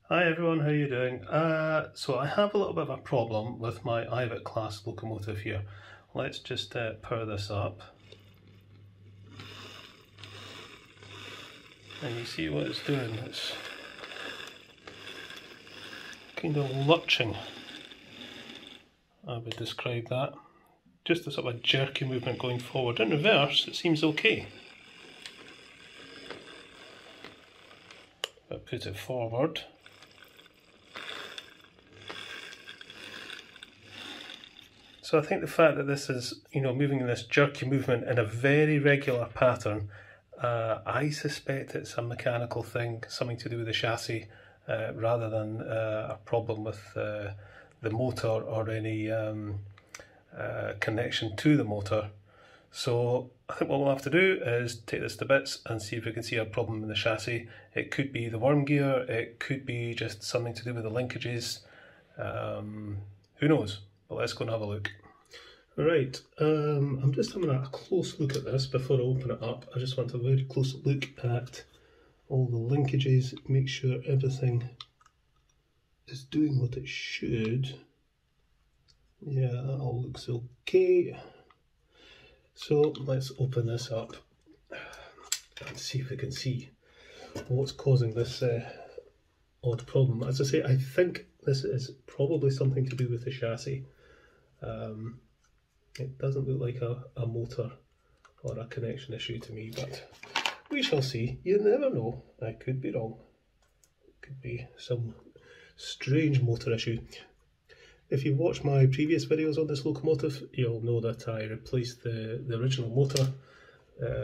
Hi everyone, how are you doing? So I have a little bit of a problem with my Ivatt Class locomotive here. Let's just power this up. And you see what it's doing, it's kind of lurching, I would describe that. Just a sort of a jerky movement going forward. In reverse, it seems okay. If I put it forward, so I think the fact that this is, moving in this jerky movement in a very regular pattern, I suspect it's a mechanical thing, something to do with the chassis, rather than a problem with the motor or any connection to the motor. So I think what we'll have to do is take this to bits and see if we can see a problem in the chassis. It could be the worm gear, it could be just something to do with the linkages. Who knows? But let's go and have a look. Right, I'm just having a close look at this before I open it up. I just want a very close look at all the linkages, make sure everything is doing what it should. Yeah, that all looks okay. So let's open this up and see if we can see what's causing this odd problem. As I say, I think this is probably something to do with the chassis. It doesn't look like a motor or a connection issue to me, but we shall see. You never know. I could be wrong. It could be some strange motor issue. If you've watched my previous videos on this locomotive, you'll know that I replaced the original motor,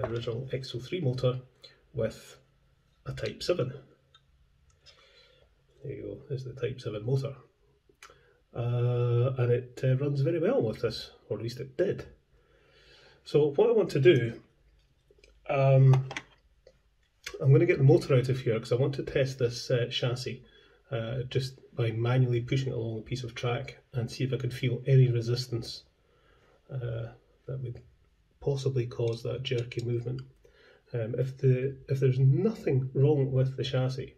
original XO3 motor, with a Type 7. There you go, there's the Type 7 motor. And it runs very well with this, or at least it did. So what I want to do, I'm going to get the motor out of here because I want to test this chassis just by manually pushing it along a piece of track and see if I could feel any resistance that would possibly cause that jerky movement. If there's nothing wrong with the chassis,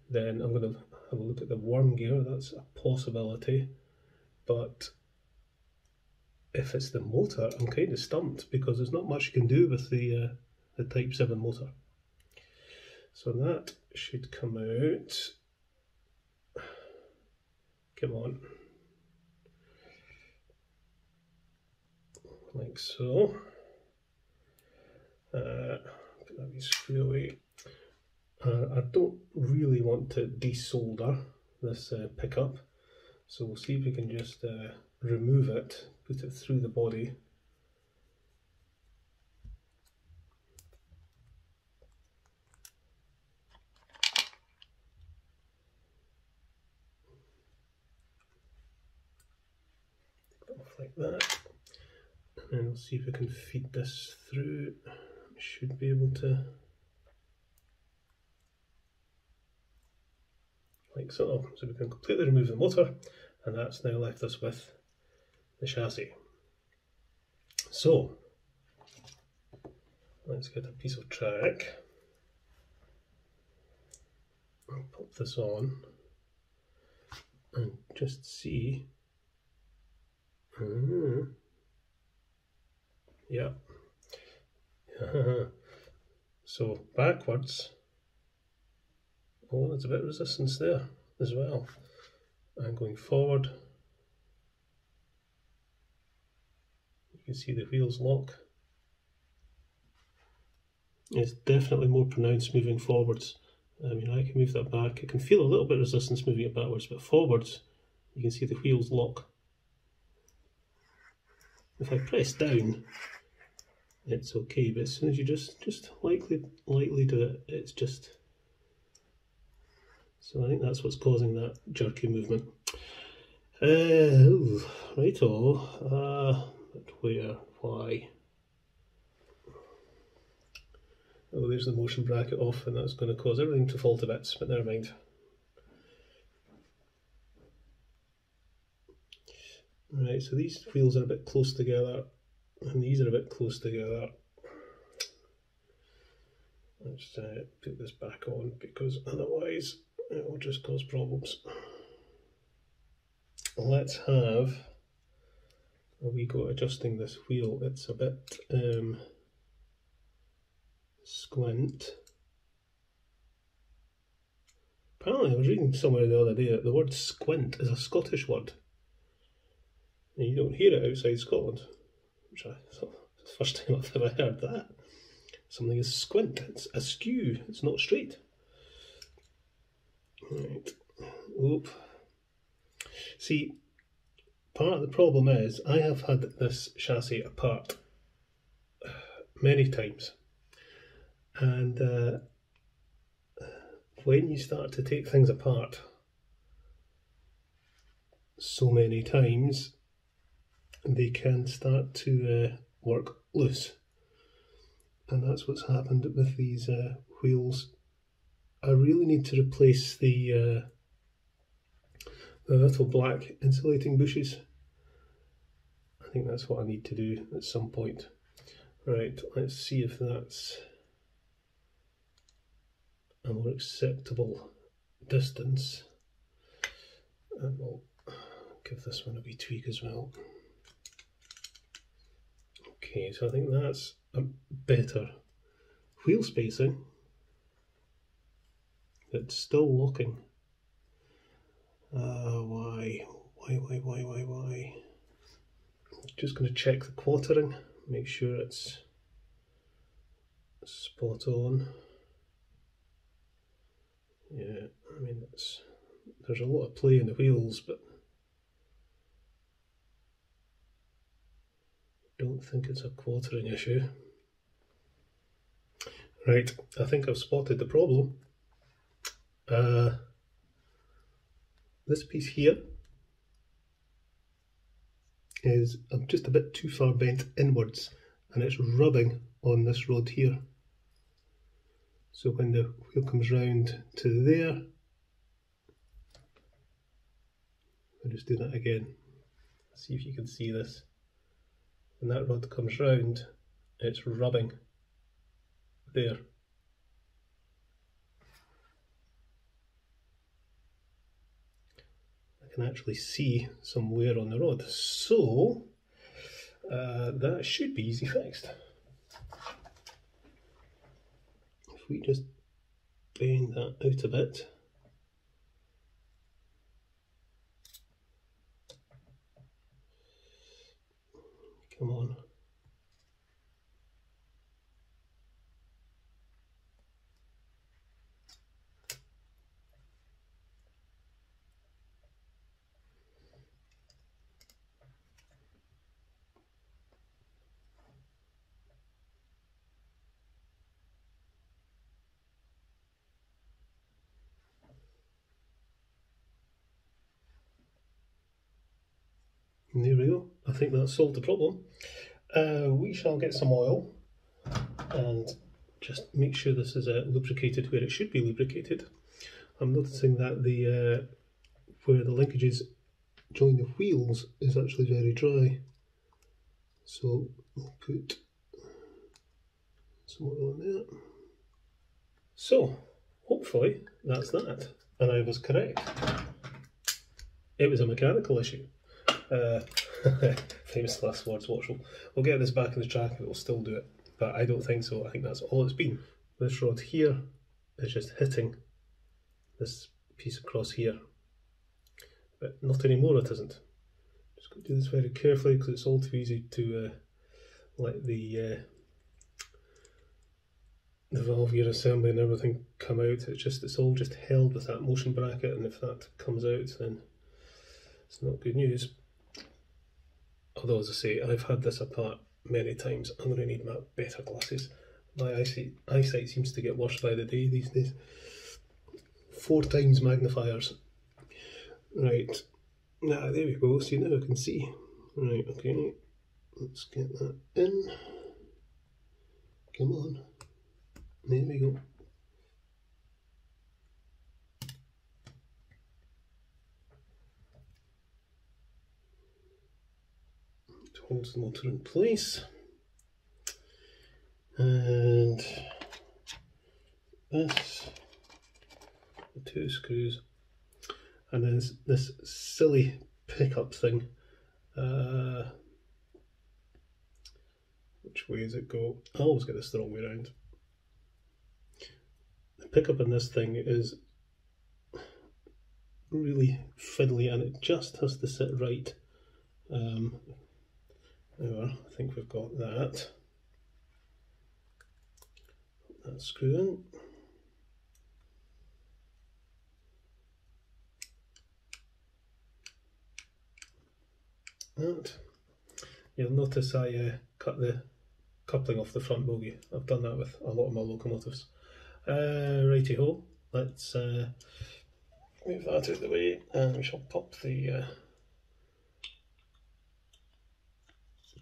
then I'm going to have a look at the worm gear. That's a possibility, but if it's the motor, I'm kind of stumped because there's not much you can do with the Type 7 motor. So that should come out. Come on. Like so. Put that wee screw away. I don't really want to desolder this pickup, so we'll see if we can just remove it, put it through the body. Off like that, and then we'll see if we can feed this through. We should be able to, like so. So we can completely remove the motor, and that's now left us with the chassis. So let's get a piece of track and pop this on and just see. Yeah. So backwards, oh, there's a bit of resistance there as well. And going forward, you can see the wheels lock. It's definitely more pronounced moving forwards. I can move that back. I can feel a little bit of resistance moving it backwards, but forwards, you can see the wheels lock. If I press down, it's okay, but as soon as you just lightly do it, it's just. So I think that's what's causing that jerky movement. Righto. But where? Why? Oh, there's the motion bracket off, and that's going to cause everything to fall to bits, but never mind. Right, so these wheels are a bit close together, and these are a bit close together. Let's put this back on, because otherwise it will just cause problems. Let's have a wee go at adjusting this wheel. It's a bit squint. Apparently I was reading somewhere the other day that the word squint is a Scottish word. And you don't hear it outside Scotland, which I thought it's the first time I've ever heard that. Something is squint, it's askew, it's not straight. Right, oop. See, part of the problem is I have had this chassis apart many times, and when you start to take things apart so many times, they can start to work loose, and that's what's happened with these wheels. I really need to replace the little black insulating bushes. I think that's what I need to do at some point. Right, let's see if that's a more acceptable distance, and we'll give this one a wee tweak as well. Okay, so I think that's a better wheel spacing. It's still locking. Why? Just going to check the quartering, make sure it's spot on. Yeah, I mean, there's a lot of play in the wheels, but I don't think it's a quartering issue. Right, I think I've spotted the problem. This piece here is just a bit too far bent inwards, and it's rubbing on this rod here. So when the wheel comes round to there, I'll just do that again. See if you can see this. When that rod comes round, it's rubbing there. I can actually see some wear on the rod, so that should be easy fixed. If we just bend that out a bit. Come on. And there we go. I think that solved the problem. We shall get some oil and just make sure this is lubricated where it should be lubricated. I'm noticing that the where the linkages join the wheels is actually very dry. So we'll put some oil in there. So hopefully that's that. And I was correct. It was a mechanical issue. Famous last words, Watchell. We'll get this back in the track and it will still do it, but I don't think so. I think that's all it's been. This rod here is just hitting this piece across here, but not anymore, it isn't. Just going to do this very carefully because it's all too easy to let the valve gear assembly and everything come out. It's all just held with that motion bracket, and if that comes out, then it's not good news. Although, as I say, I've had this apart many times. I'm going to need my better glasses. My eyesight seems to get worse by the day these days. 4 times magnifiers. Right, now there we go. See, now I can see. Right, okay, let's get that in. Come on. There we go. Holds the motor in place, and this, the 2 screws and then this silly pickup thing. Which way does it go? I always get this the wrong way around. The pickup in this thing is really fiddly, and it just has to sit right. There we are. I think we've got that. That screw in. And you'll notice I cut the coupling off the front bogie. I've done that with a lot of my locomotives. Righty ho, let's move that out of the way, and we shall pop the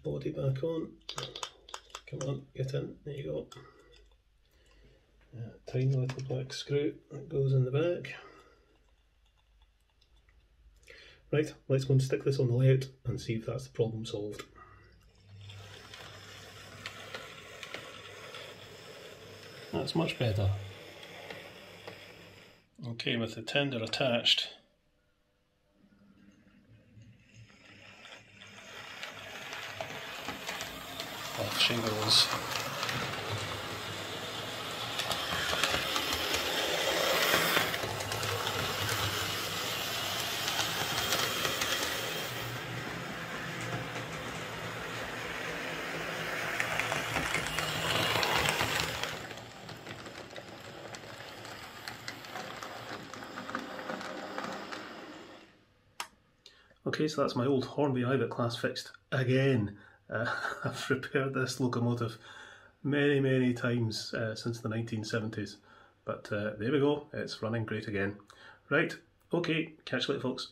body back on. Come on, get in, there you go. Tiny little black screw that goes in the back. Right, let's go and stick this on the layout and see if that's the problem solved. That's much better. Okay, with the tender attached, off she goes. Okay, so that's my old Hornby Ivatt Class fixed again. I've repaired this locomotive many times since the 1970s, but there we go, it's running great again. Right, okay, catch you later folks.